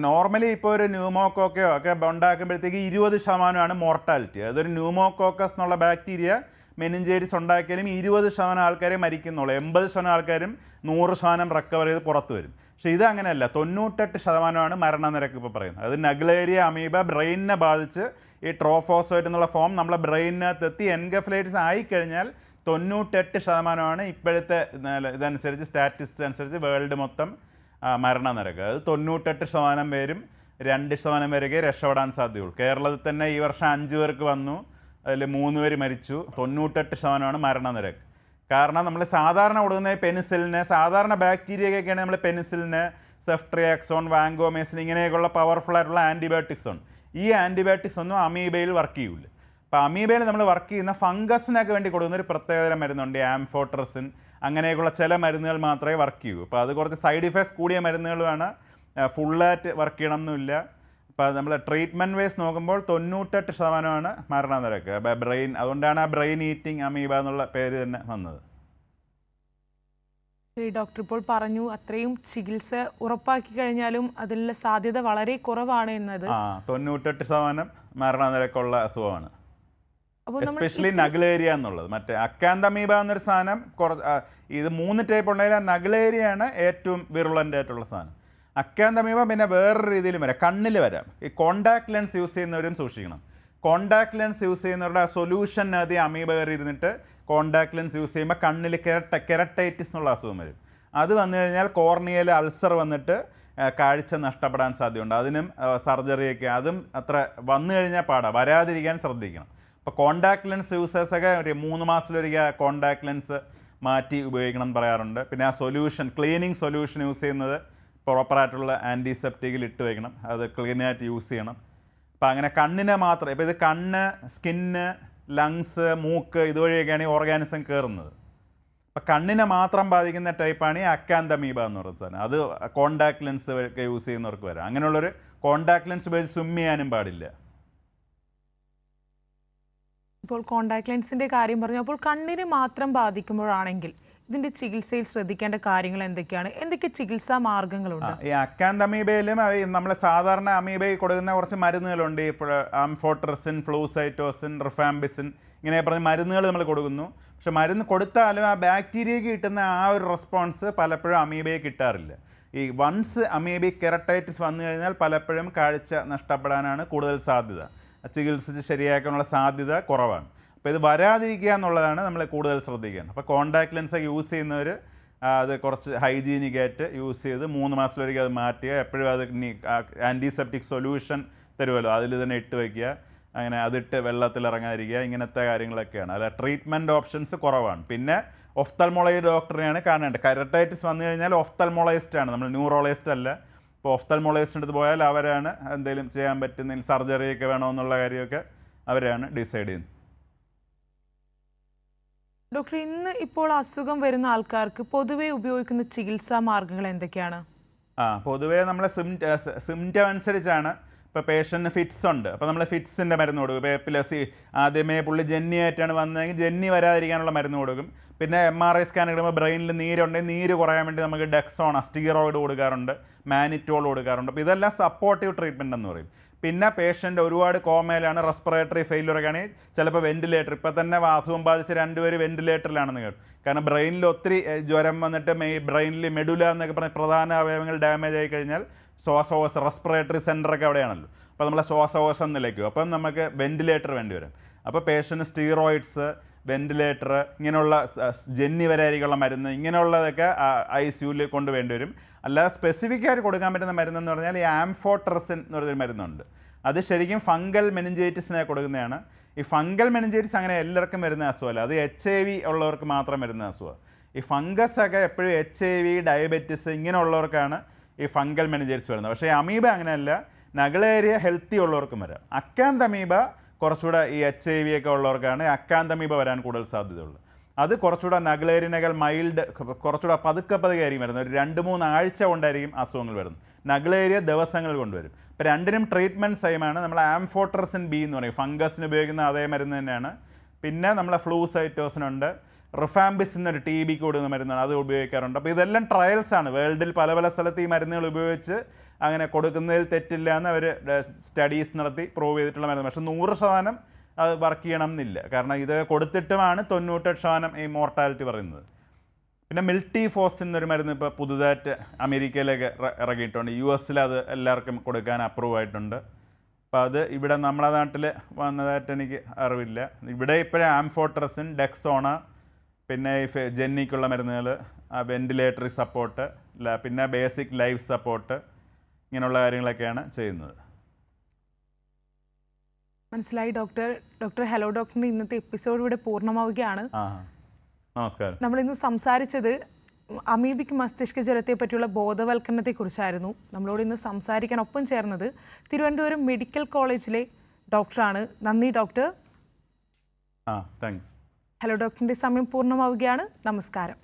നോർമലി ഇപ്പോൾ ഒരു ന്യൂമോകോക്കയോ ഒക്കെ ഉണ്ടാക്കുമ്പോഴത്തേക്ക് 20% മോർട്ടാലിറ്റി. അതൊരു ന്യൂമോകോക്കസ് എന്നുള്ള ബാക്ടീരിയ മെനിഞ്ചൈറ്റിസ് ഉണ്ടാക്കിയാലും 20% ആൾക്കാരെ മരിക്കുന്നുള്ളൂ. 80% ആൾക്കാരും 100% റിക്കവർ ചെയ്ത് പുറത്ത് വരും. പക്ഷേ ഇത് അങ്ങനെയല്ല. 98% മരണനിരക്ക് ഇപ്പോൾ പറയുന്നത്. അത് നഗ്ലേരിയ അമീബ ബ്രെയിനിനെ ബാധിച്ച് ഈ ട്രോഫോസോയിറ്റ് എന്നുള്ള ഫോം നമ്മളെ ബ്രെയിനിനകത്ത് എത്തി എൻകഫലൈറ്റിസ് ആയിക്കഴിഞ്ഞാൽ 98% ഇപ്പോഴത്തെ ഇതനുസരിച്ച് സ്റ്റാറ്റിസ്റ്റിക്സ് അനുസരിച്ച് വേൾഡ് മൊത്തം മരണനിരക്ക്. അത് 98% പേരും 2% വരെയൊക്കെ രക്ഷപ്പെടാൻ സാധ്യതയുള്ളൂ. കേരളത്തിൽ തന്നെ ഈ വർഷം 5 പേർക്ക് വന്നു, അതിൽ 3 പേര് മരിച്ചു. 98% മരണനിരക്ക്. കാരണം നമ്മൾ സാധാരണ കൊടുക്കുന്ന പെനിസിലിന്, സാധാരണ ബാക്ടീരിയയൊക്കെയാണ് നമ്മൾ പെനിസിലിന്, സെഫ്ട്രിയാക്സോൺ, വാങ്കോമേസിൻ ഇങ്ങനെയൊക്കെയുള്ള പവർഫുൾ ആയിട്ടുള്ള ആൻറ്റിബയോട്ടിക്സ് ഉണ്ട്. ഈ ആൻറ്റിബയോട്ടിക്സ് ഒന്നും അമീബയിൽ വർക്ക് ചെയ്യില്ല. അപ്പോൾ അമീബയിൽ നമ്മൾ വർക്ക് ചെയ്യുന്ന ഫംഗസിനൊക്കെ വേണ്ടി കൊടുക്കുന്ന ഒരു പ്രത്യേകതരം മരുന്നുണ്ട്, ആംഫോട്രസിൻ. അങ്ങനെയൊക്കെയുള്ള ചില മരുന്നുകൾ മാത്രമേ വർക്ക് ചെയ്യൂ. അപ്പോൾ അത് കുറച്ച് സൈഡ് ഇഫക്ട്സ് കൂടിയ മരുന്നുകളാണ്. ഫുള്ളായിട്ട് വർക്ക് ചെയ്യണമെന്നില്ല. അപ്പോൾ നമ്മൾ ട്രീറ്റ്മെൻറ്റ് വൈസ് നോക്കുമ്പോൾ 98% മരണനിരക്ക് ബ്രെയിൻ. അതുകൊണ്ടാണ് ആ ബ്രെയിൻ ഈറ്റിംഗ് അമീബ എന്നുള്ള പേര് തന്നെ വന്നത്. ശരി ഡോക്ടർ, ഇപ്പോൾ പറഞ്ഞു അത്രയും ചികിത്സ ഉറപ്പാക്കി കഴിഞ്ഞാലും അതിലുള്ള സാധ്യത വളരെ കുറവാണ് എന്നത്. 98% മരണനിരക്കുള്ള അസുഖമാണ്. എസ്പെഷ്യലി നഗ്ലേരിയ എന്നുള്ളത്. മറ്റേ അക്കാന്തമീബ എന്നൊരു സാധനം ഇത് 3 ടൈപ്പ് ഉണ്ടെങ്കിൽ നഗ്ലേരിയയാണ് ഏറ്റവും വിറുളൻ്റ് ആയിട്ടുള്ള സാധനം. അക്കാന്തമീബ പിന്നെ വേറൊരു രീതിയിലും വരാം, കണ്ണിൽ വരാം. ഈ കോണ്ടാക്ട് ലെൻസ് യൂസ് ചെയ്യുന്നവരും സൂക്ഷിക്കണം. കോണ്ടാക്ട് ലെൻസ് യൂസ് ചെയ്യുന്നവരുടെ ആ സൊല്യൂഷനകത്ത് അമീബ കയറി ഇരുന്നിട്ട് കോണ്ടാക്ട് ലെൻസ് യൂസ് ചെയ്യുമ്പോൾ കണ്ണിൽ കെരട്ടൈറ്റിസ് എന്നുള്ള അസുഖം വരും. അത് വന്നു കഴിഞ്ഞാൽ കോർണിയയിൽ അൾസർ വന്നിട്ട് കാഴ്ച നഷ്ടപ്പെടാൻ സാധ്യതയുണ്ട്. അതിനും സർജറിയൊക്കെ, അതും അത്ര വന്നു കഴിഞ്ഞാൽ പാടാം. വരാതിരിക്കാൻ ശ്രദ്ധിക്കണം. ഇപ്പോൾ കോണ്ടാക്ട് ലെൻസ് യൂസേഴ്സൊക്കെ ഒരു 3 മാസത്തിലൊരിക്കൽ കോണ്ടാക്ട് ലെൻസ് മാറ്റി ഉപയോഗിക്കണം എന്ന് പറയാറുണ്ട്. പിന്നെ ആ സൊല്യൂഷൻ, ക്ലീനിങ് സൊല്യൂഷൻ യൂസ് ചെയ്യുന്നത് പ്രോപ്പറായിട്ടുള്ള ആൻറ്റിസെപ്റ്റിക്കിൽ ഇട്ട് വയ്ക്കണം. അത് ക്ലീനായിട്ട് യൂസ് ചെയ്യണം. അപ്പോൾ അങ്ങനെ കണ്ണിനെ മാത്രം, ഇപ്പോൾ ഇത് കണ്ണ്, സ്കിന്ന്, ലങ്സ്, മൂക്ക് ഇതുവഴിയൊക്കെയാണ് ഈ ഓർഗാനിസം കയറുന്നത്. അപ്പോൾ കണ്ണിനെ മാത്രം ബാധിക്കുന്ന ടൈപ്പാണ് ഈ അക്കാന്തമീബ എന്ന് പറയുന്ന സാധനം. അത് കോണ്ടാക്ട് ലെൻസ് ഒക്കെ യൂസ് ചെയ്യുന്നവർക്ക് വരാം. അങ്ങനെയുള്ളൊരു കോണ്ടാക്ട് ലെൻസ് ഉപയോഗിച്ച് സ്വിം ചെയ്യാനും പാടില്ല. ഇപ്പോൾ കോണ്ടാക്ട് ലെൻസിൻ്റെ കാര്യം പറഞ്ഞു. അപ്പോൾ കണ്ണിന് മാത്രം ബാധിക്കുമ്പോഴാണെങ്കിൽ ഇതിൻ്റെ ചികിത്സയിൽ ശ്രദ്ധിക്കേണ്ട കാര്യങ്ങൾ എന്തൊക്കെയാണ്? എന്തൊക്കെ ചികിത്സാ മാർഗങ്ങളുണ്ട്? ഈ അക്കാന്തമീബയിലും നമ്മൾ സാധാരണ അമീബയിൽ കൊടുക്കുന്ന കുറച്ച് മരുന്നുകളുണ്ട്. ഈ ആംഫോട്രസിൻ, ഫ്ലൂസൈറ്റോസിൻ, റിഫാംബിസിൻ ഇങ്ങനെ പറഞ്ഞ മരുന്നുകൾ നമ്മൾ കൊടുക്കുന്നു. പക്ഷെ മരുന്ന് കൊടുത്താലും ആ ബാക്ടീരിയയ്ക്ക് കിട്ടുന്ന ആ ഒരു റെസ്പോൺസ് പലപ്പോഴും അമീബയെ കിട്ടാറില്ല. ഈ വൺസ് അമീബിക് കെറട്ടൈറ്റിസ് വന്നു കഴിഞ്ഞാൽ പലപ്പോഴും കാഴ്ച നഷ്ടപ്പെടാനാണ് കൂടുതൽ സാധ്യത. ചികിത്സിച്ച് ശരിയാക്കാനുള്ള സാധ്യത കുറവാണ്. അപ്പോൾ ഇത് വരാതിരിക്കുക എന്നുള്ളതാണ് നമ്മൾ കൂടുതൽ ശ്രദ്ധിക്കേണ്ടത്. അപ്പോൾ കോണ്ടാക്ട് ലെൻസ് യൂസ് ചെയ്യുന്നവർ അത് കുറച്ച് ഹൈജീനിക്കായിട്ട് യൂസ് ചെയ്ത് 3 മാസത്തിലൊരിക്കൽ അത് മാറ്റുക. എപ്പോഴും അത് ആൻറ്റിസെപ്റ്റിക് സൊല്യൂഷൻ തരുമല്ലോ, അതിൽ തന്നെ ഇട്ട് വയ്ക്കുക. അങ്ങനെ അതിട്ട് വെള്ളത്തിൽ ഇറങ്ങാതിരിക്കുക. ഇങ്ങനത്തെ കാര്യങ്ങളൊക്കെയാണ്. അല്ല ട്രീറ്റ്മെൻറ്റ് ഓപ്ഷൻസ് കുറവാണ്. പിന്നെ ഒഫ്തൽമോളജി ഡോക്ടറെയാണ് കാണേണ്ടത്. കെറട്ടൈറ്റിസ് വന്നു കഴിഞ്ഞാൽ ഒഫ്തൽമോളജിസ്റ്റാണ്, നമ്മൾ ന്യൂറോളജിസ്റ്റ് അല്ല. ഇപ്പോൾ ഒഫ്തൽമോളജിസ്റ്റിൻ്റെ അടുത്ത് പോയാൽ അവരാണ് എന്തെങ്കിലും ചെയ്യാൻ പറ്റുന്ന സർജറിയൊക്കെ വേണമെന്നുള്ള കാര്യമൊക്കെ അവരാണ് ഡിസൈഡ് ചെയ്യുന്നത്. ഡോക്ടർ, ഇന്ന് ഇപ്പോൾ അസുഖം വരുന്ന ആൾക്കാർക്ക് പൊതുവെ ഉപയോഗിക്കുന്ന ചികിത്സാ മാർഗങ്ങൾ എന്തൊക്കെയാണ്? പൊതുവേ നമ്മളെ സിംറ്റം അനുസരിച്ചാണ്. ഇപ്പോൾ പേഷ്യൻറ്റിന് ഫിറ്റ്സ് ഉണ്ട്, അപ്പോൾ നമ്മൾ ഫിറ്റ്സിൻ്റെ മരുന്ന് കൊടുക്കും. ഇപ്പോൾ എപ്പിലസി ആദ്യമേ പുള്ളി ജെന്നി ആയിട്ടാണ് വന്നതെങ്കിൽ ജെന്നി വരാതിരിക്കാനുള്ള മരുന്ന് കൊടുക്കും. പിന്നെ MRI സ്കാൻ എടുക്കുമ്പോൾ ബ്രെയിനിൽ നീരുണ്ടെങ്കിൽ നീര് കുറയാൻ വേണ്ടി നമുക്ക് ഡെക്സോണ, സ്റ്റീറോയിഡ് കൊടുക്കാറുണ്ട്, മാനിറ്റോൾ കൊടുക്കാറുണ്ട്. അപ്പോൾ ഇതെല്ലാം സപ്പോർട്ടീവ് ട്രീറ്റ്മെൻറ്റ് എന്ന് പറയും. പിന്നെ പേഷ്യൻ്റ് ഒരുപാട് കോമയിലാണ്, റെസ്പിറേറ്ററി ഫെയിലിയറൊക്കെ ആണെങ്കിൽ ചിലപ്പോൾ വെന്റിലേറ്റർ, ഇപ്പോൾ തന്നെ അസുഖം ബാധിച്ച് 2 പേര് വെന്റിലേറ്ററിലാണെന്ന് കേട്ടു. കാരണം ബ്രെയിനിൽ ഒത്തിരി ജ്വരം വന്നിട്ട് ബ്രെയിനിൽ മെഡുല എന്നൊക്കെ പറഞ്ഞ പ്രധാന അവയവങ്ങൾ ഡാമേജ് ആയി കഴിഞ്ഞാൽ ശ്വാസകോശ റെസ്പിറേറ്ററി സെൻ്ററൊക്കെ അവിടെയാണല്ലോ. അപ്പോൾ നമ്മളെ ശ്വാസകോശം നിലയ്ക്കും. അപ്പം നമുക്ക് വെന്റിലേറ്റർ വേണ്ടി വരും. അപ്പോൾ പേഷ്യൻ്റ് സ്റ്റീറോയിഡ്സ്, വെന്റിലേറ്റർ, ഇങ്ങനെയുള്ള ജെന്നി വരായിരിക്കുള്ള മരുന്ന്, ഇങ്ങനെയുള്ളതൊക്കെ ICUവിൽ കൊണ്ടുവേണ്ടി വരും. അല്ലാതെ സ്പെസിഫിക്കായിട്ട് കൊടുക്കാൻ പറ്റുന്ന മരുന്നെന്ന് പറഞ്ഞാൽ ഈ ആംഫോട്രസിൻ എന്ന് പറയുന്നൊരു മരുന്നുണ്ട്. അത് ശരിക്കും ഫംഗൽ മെനിഞ്ചൈറ്റിസിനെ കൊടുക്കുന്നതാണ്. ഈ ഫംഗൽ മെനിഞ്ചൈറ്റിസ് അങ്ങനെ എല്ലാവർക്കും വരുന്ന അസുഖമല്ല, അത് HIV ഉള്ളവർക്ക് മാത്രം വരുന്ന അസുഖമാണ്. ഈ ഫംഗസ് ഒക്കെ എപ്പോഴും HIV, ഡയബറ്റിസ് ഇങ്ങനെയുള്ളവർക്കാണ് ഈ ഫംഗൽ മെനിഞ്ചൈറ്റിസ് വരുന്നത്. പക്ഷേ അമീബ അങ്ങനെയല്ല, നഗളേരിയ ഹെൽത്തി ഉള്ളവർക്കും വരാം. അക്കാന്തമീബ കുറച്ചുകൂടെ ഈ HIV ഒക്കെ ഉള്ളവർക്കാണ് അക്കാന്തമീബ വരാൻ കൂടുതൽ സാധ്യതയുള്ളത്. അത് കുറച്ചുകൂടെ നഗ്ലേരിയനേക്കാൾ മൈൽഡ്, കുറച്ചുകൂടെ പതുക്കെ ആയിരിക്കും വരുന്നത്. ഒരു 2-3 ആഴ്ച കൊണ്ടായിരിക്കും അസുഖങ്ങൾ വരുന്നത്. നഗ്ലേരിയ ദിവസങ്ങൾ കൊണ്ടുവരും. ഇപ്പോൾ രണ്ടിനും ട്രീറ്റ്മെൻറ്റ് സെയിമാണ്. നമ്മൾ ആംഫോട്രസിൻ B എന്ന് പറയും, ഫംഗസിന് ഉപയോഗിക്കുന്ന അതേ മരുന്ന് തന്നെയാണ്. പിന്നെ നമ്മളെ ഫ്ലൂസൈറ്റോസിനുണ്ട്, റിഫാംബിസിൻ എന്നൊരു TBക്ക് കൊടുക്കുന്ന മരുന്നാണ്, അത് ഉപയോഗിക്കാറുണ്ട്. അപ്പോൾ ഇതെല്ലാം ട്രയൽസാണ്. വേൾഡിൽ പല സ്ഥലത്ത് ഈ മരുന്നുകൾ ഉപയോഗിച്ച് അങ്ങനെ കൊടുക്കുന്നതിൽ തെറ്റില്ല എന്ന് അവർ സ്റ്റഡീസ് നടത്തി പ്രൂവ് ചെയ്തിട്ടുള്ള മരുന്ന്. പക്ഷേ 100% അത് വർക്ക് ചെയ്യണം എന്നില്ല. കാരണം ഇത് കൊടുത്തിട്ടുമാണ് 98% ഈ മോർട്ടാലിറ്റി പറയുന്നത്. പിന്നെ മിൽട്ടിഫോസിൻ എന്നൊരു മരുന്ന് ഇപ്പോൾ പുതുതായിട്ട് അമേരിക്കയിലേക്ക് ഇറങ്ങിയിട്ടുണ്ട്. US അത് എല്ലാവർക്കും കൊടുക്കാൻ അപ്രൂവ് ആയിട്ടുണ്ട്. അപ്പോൾ അത് ഇവിടെ നമ്മുടെ നാട്ടിൽ വന്നതായിട്ട് എനിക്ക് അറിവില്ല. ഇവിടെ ഇപ്പോഴും ആംഫോട്രസിൻ, ഡെക്സോണ, പിന്നെ ഈ ജെന്നിക്കുള്ള മരുന്നുകൾ, വെന്റിലേറ്ററി സപ്പോർട്ട്, പിന്നെ ബേസിക് ലൈഫ് സപ്പോർട്ട്, ഇങ്ങനെയുള്ള കാര്യങ്ങളൊക്കെയാണ് ചെയ്യുന്നത്. മനസ്സിലായി ഡോക്ടർ. ഡോക്ടർ ഹലോ ഡോക്ടറിൻ്റെ ഇന്നത്തെ എപ്പിസോഡ് ഇവിടെ പൂർണ്ണമാവുകയാണ്. നമസ്കാരം. നമ്മളിന്ന് സംസാരിച്ചത് അമീബിക് മസ്തിഷ്ക ജ്വരത്തെ പറ്റിയുള്ള ബോധവൽക്കരണത്തെക്കുറിച്ചായിരുന്നു. നമ്മളോട് ഇന്ന് സംസാരിക്കാൻ ഒപ്പം ചേർന്നത് തിരുവനന്തപുരം മെഡിക്കൽ കോളേജിലെ ഡോക്ടറാണ്. നന്ദി ഡോക്ടർ. താങ്ക്സ്. ഹലോ ഡോക്ടറിൻ്റെ സമയം പൂർണ്ണമാവുകയാണ്. നമസ്കാരം.